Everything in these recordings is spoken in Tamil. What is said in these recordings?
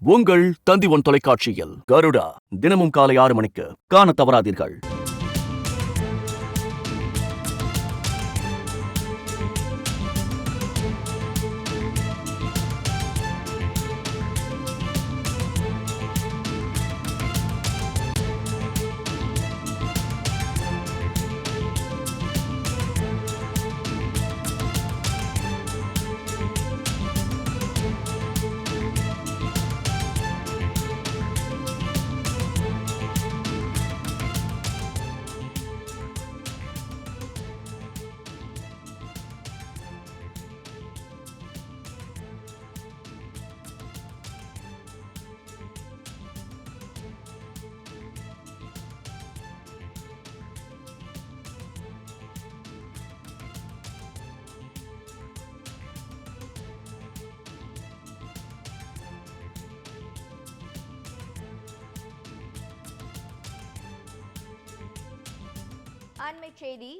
உங்கள் தந்தி ஒன் தொலைக்காட்சியில் கருடா தினமும் காலை 6 மணிக்கு காண தவறாதீர்கள். அண்மைச் செய்தி.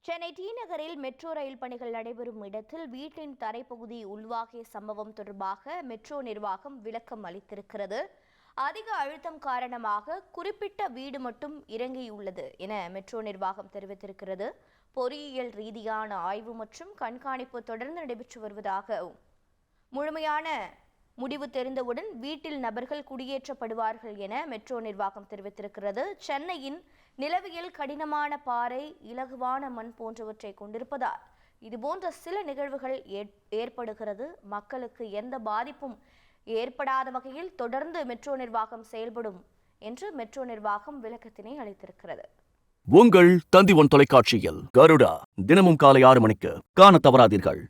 சென்னை டி நகரில் மெட்ரோ ரயில் பணிகள் நடைபெறும் இடத்தில் வீட்டின் தரைப்பகுதி உள்வாகிய சம்பவம் தொடர்பாக மெட்ரோ நிர்வாகம் விளக்கம் அளித்திருக்கிறது. அதிக அழுத்தம் காரணமாக குறிப்பிட்ட வீடு மட்டும் இறங்கியுள்ளது என மெட்ரோ நிர்வாகம் தெரிவித்திருக்கிறது. பொறியியல் ரீதியான ஆய்வு மற்றும் கண்காணிப்பு தொடர்ந்து நடைபெற்று வருவதாகவும் முழுமையான முடிவு தெரிந்தவுடன் வீட்டில் நபர்கள் குடியேற்றப்படுவார்கள் என மெட்ரோ நிர்வாகம் தெரிவித்திருக்கிறது. சென்னையின் நிலவியல் கடினமான பாறை, இலகுவான மண் போன்றவற்றை கொண்டிருப்பதால் இதுபோன்ற சில நிகழ்வுகள் ஏற்படுகிறது. மக்களுக்கு எந்த பாதிப்பும் ஏற்படாத வகையில் தொடர்ந்து மெட்ரோ நிர்வாகம் செயல்படும் என்று மெட்ரோ நிர்வாகம் விளக்கத்தினை அளித்திருக்கிறது. உங்கள் தந்தி ஒன் தொலைக்காட்சியில் கருடா தினமும் காலை 6 மணிக்கு காண தவறாதீர்கள்.